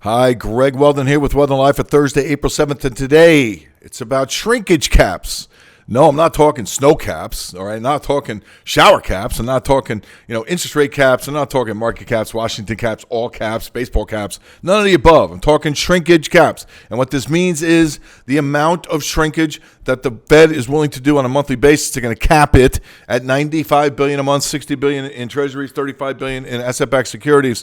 Hi, Greg Weldon here with WeldonLIVE for Thursday, April 7th, and today it's about shrinkage caps. No, I'm not talking snow caps, all right? I'm not talking shower caps. I'm not talking, interest rate caps. I'm not talking market caps, Washington caps, all caps, baseball caps, none of the above. I'm talking shrinkage caps. And what this means is the amount of shrinkage that the Fed is willing to do on a monthly basis. They're going to cap it at $95 billion a month, $60 billion in treasuries, $35 billion in asset-backed securities.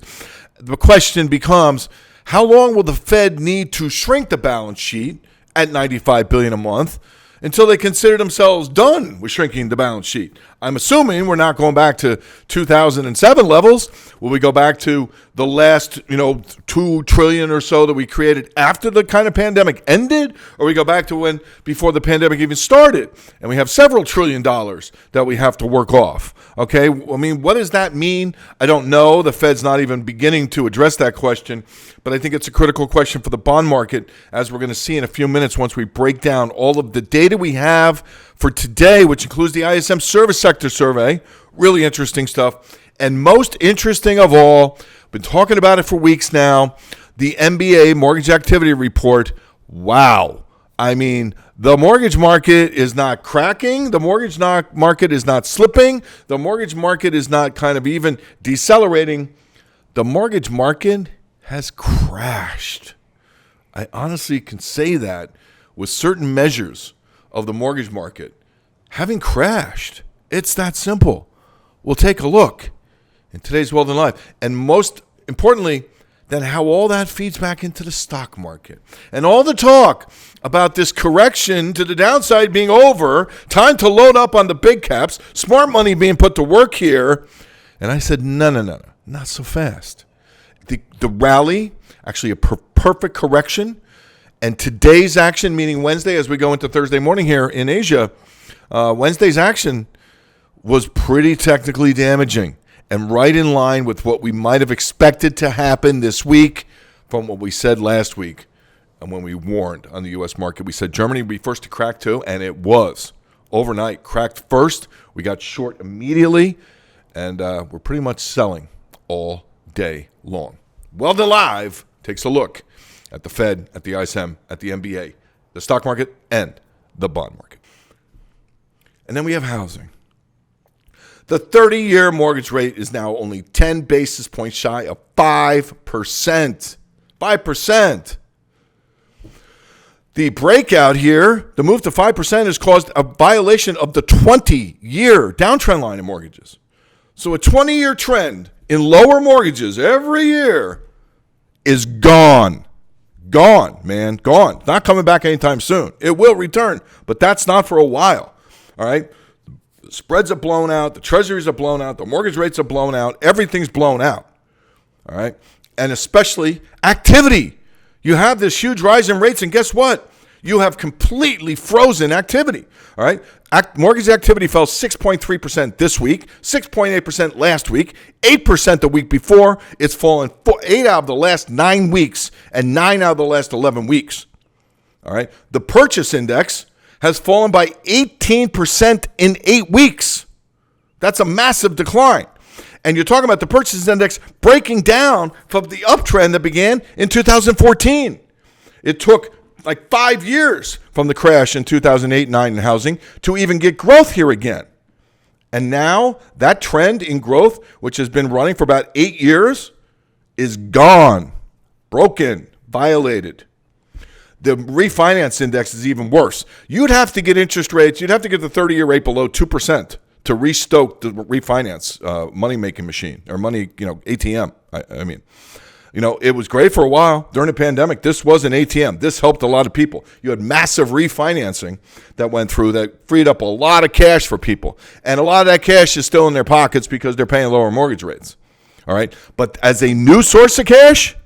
The question becomes, how long will the Fed need to shrink the balance sheet at $95 billion a month until they consider themselves done with shrinking the balance sheet? I'm assuming we're not going back to 2007 levels. Will we go back to the last, $2 trillion or so that we created after the kind of pandemic ended? Or we go back to when before the pandemic even started and we have several $1 trillion that we have to work off? Okay, I mean, what does that mean? I don't know. The Fed's not even beginning to address that question, but I think it's a critical question for the bond market, as we're going to see in a few minutes once we break down all of the data we have for today, which includes the ISM service sector survey. Really interesting stuff. And most interesting of all, been talking about it for weeks now, the MBA Mortgage Activity Report. Wow. I mean, the mortgage market is not cracking. The mortgage market is not slipping. The mortgage market is not kind of even decelerating. The mortgage market has crashed. I honestly can say that with certain measures of the mortgage market having crashed. It's that simple. We'll take a look in today's WeldonLIVE. And most importantly, then how all that feeds back into the stock market. And all the talk about this correction to the downside being over, time to load up on the big caps, smart money being put to work here. And I said, no, not so fast. The rally, actually a perfect correction, and today's action, meaning Wednesday as we go into Thursday morning here in Asia, Wednesday's action was pretty technically damaging and right in line with what we might have expected to happen this week from what we said last week. And when we warned on the U.S. market, we said Germany would be first to crack too, and it was. Overnight, cracked first. We got short immediately, and we're pretty much selling all day long. WeldonLIVE takes a look at the Fed, at the ISM, at the MBA, the stock market, and the bond market. And then we have housing. The 30-year mortgage rate is now only 10 basis points shy of 5%. 5%. The breakout here, the move to 5%, has caused a violation of the 20-year downtrend line in mortgages. So a 20-year trend in lower mortgages every year is gone. Gone, man, gone. Not coming back anytime soon. It will return, but that's not for a while, all right? The spreads are blown out. The treasuries are blown out. The mortgage rates are blown out. Everything's blown out, all right? And especially activity. You have this huge rise in rates, and guess what? You have completely frozen activity, all right? Mortgage activity fell 6.3% this week, 6.8% last week, 8% the week before. It's fallen 8 out of the last 9 weeks and 9 out of the last 11 weeks, all right? The purchase index has fallen by 18% in 8 weeks. That's a massive decline. And you're talking about the purchase index breaking down from the uptrend that began in 2014. It took like 5 years from the crash in 2008-9 in housing to even get growth here again. And now that trend in growth, which has been running for about 8 years, is gone, broken, violated. The refinance index is even worse. You'd have to get interest rates, you'd have to get the 30-year rate below 2% to restoke the refinance money-making machine or money, ATM. I mean, it was great for a while. During the pandemic, this was an ATM. This helped a lot of people. You had massive refinancing that went through that freed up a lot of cash for people. And a lot of that cash is still in their pockets because they're paying lower mortgage rates. All right? But as a new source of cash,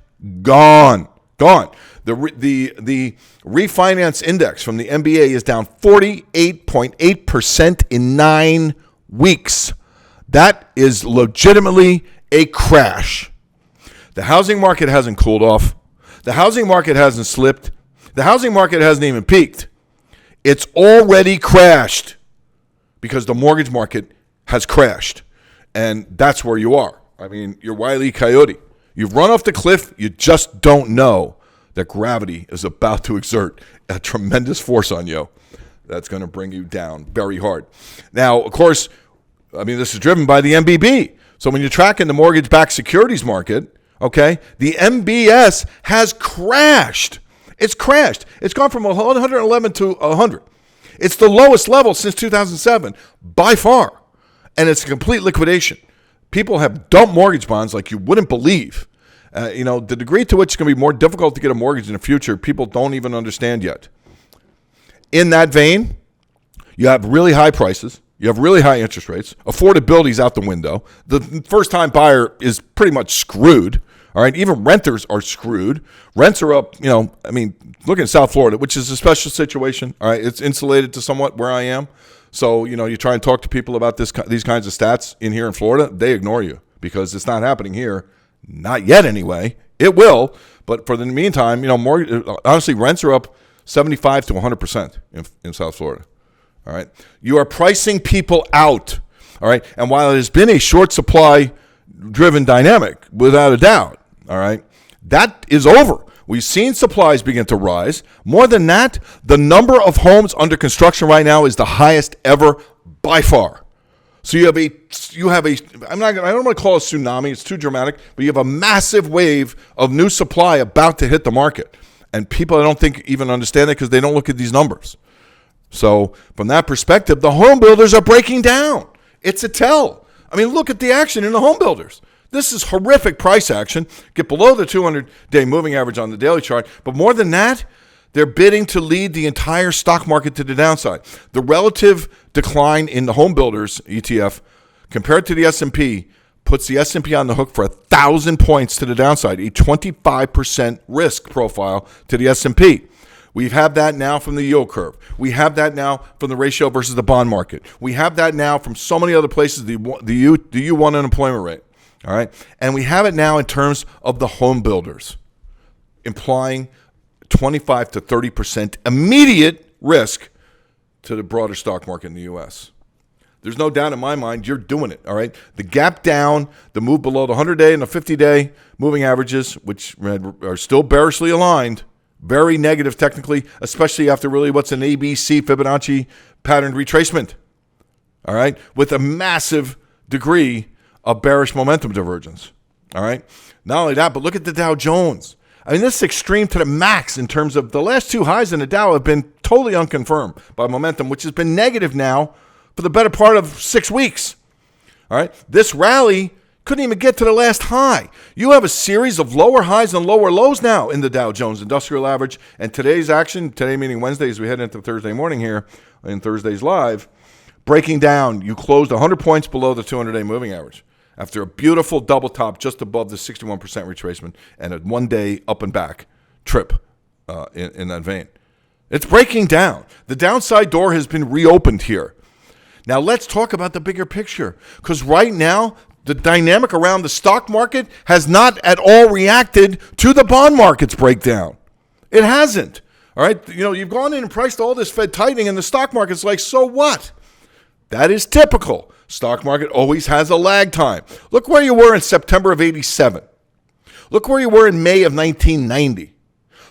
gone. The refinance index from the MBA is down 48.8% in 9 weeks. That is legitimately a crash. The housing market hasn't cooled off. The housing market hasn't slipped. The housing market hasn't even peaked. It's already crashed because the mortgage market has crashed. And that's where you are. I mean, you're Wile E. Coyote. You've run off the cliff. You just don't know that gravity is about to exert a tremendous force on you that's going to bring you down very hard. Now, of course, this is driven by the MBB. So when you're tracking the mortgage-backed securities market, okay, the MBS has crashed. It's crashed. It's gone from 111 to 100. It's the lowest level since 2007 by far, and it's a complete liquidation. People have dumped mortgage bonds like you wouldn't believe. The degree to which it's going to be more difficult to get a mortgage in the future, people don't even understand yet. In that vein, you have really high prices. You have really high interest rates. Affordability is out the window. The first-time buyer is pretty much screwed. All right, even renters are screwed. Rents are up, look at South Florida, which is a special situation. All right, it's insulated to somewhat where I am. So, you try and talk to people about these kinds of stats in here in Florida, they ignore you because it's not happening here. Not yet anyway. It will, but for the meantime, honestly, rents are up 75 to 100% in South Florida. All right, you are pricing people out. All right, and while it has been a short supply driven dynamic, without a doubt, all right, that is over. We've seen supplies begin to rise. More than that, the number of homes under construction right now is the highest ever by far. So I don't want to call it a tsunami, it's too dramatic, but you have a massive wave of new supply about to hit the market. And people, I don't think, even understand that because they don't look at these numbers. So from that perspective, the home builders are breaking down. It's a tell. Look at the action in the home builders. This is horrific price action. Get below the 200-day moving average on the daily chart. But more than that, they're bidding to lead the entire stock market to the downside. The relative decline in the home builders ETF compared to the S&P puts the S&P on the hook for 1,000 points to the downside, a 25% risk profile to the S&P. We have that now from the yield curve. We have that now from the ratio versus the bond market. We have that now from so many other places, the U1 unemployment rate. All right. And we have it now in terms of the home builders, implying 25 to 30% immediate risk to the broader stock market in the U.S. There's no doubt in my mind you're doing it. All right. The gap down, the move below the 100-day and the 50-day moving averages, which are still bearishly aligned, very negative technically, especially after really what's an ABC Fibonacci pattern retracement. All right. With a massive degree of bearish momentum divergence. All right. Not only that, but look at the Dow Jones. This is extreme to the max in terms of the last two highs in the Dow have been totally unconfirmed by momentum, which has been negative now for the better part of 6 weeks. All right. This rally couldn't even get to the last high. You have a series of lower highs and lower lows now in the Dow Jones Industrial Average. And today's action, today meaning Wednesday as we head into Thursday morning here in Thursday's Live, breaking down, you closed 100 points below the 200-day moving average after a beautiful double top just above the 61% retracement and a one-day up and back trip in that vein. It's breaking down. The downside door has been reopened here. Now let's talk about the bigger picture, because right now the dynamic around the stock market has not at all reacted to the bond market's breakdown. It hasn't. All right. You've gone in and priced all this Fed tightening and the stock market's like, so what? That is typical. Stock market always has a lag time. Look where you were in September of 87. Look where you were in May of 1990.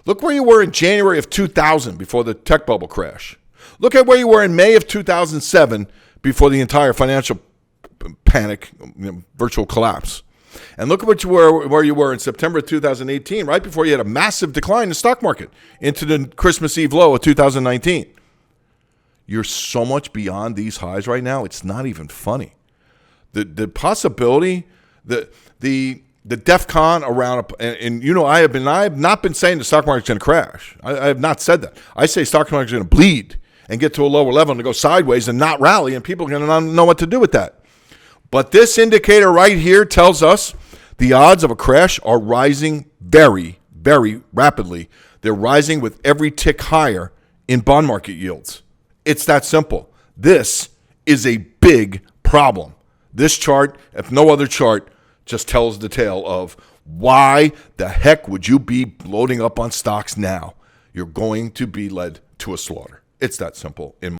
Look where you were in January of 2000 before the tech bubble crash. Look at where you were in May of 2007 before the entire financial panic, virtual collapse. And look at where you were in September of 2018, right before you had a massive decline in the stock market into the Christmas Eve low of 2019. You're so much beyond these highs right now. It's not even funny. The possibility, the DEFCON around, I have not been saying the stock market's going to crash. I have not said that. I say stock market's going to bleed and get to a lower level and to go sideways and not rally, and people are going to not know what to do with that. But this indicator right here tells us the odds of a crash are rising very, very rapidly. They're rising with every tick higher in bond market yields. It's that simple. This is a big problem. This chart, if no other chart, just tells the tale of why the heck would you be loading up on stocks now? You're going to be led to a slaughter. It's that simple.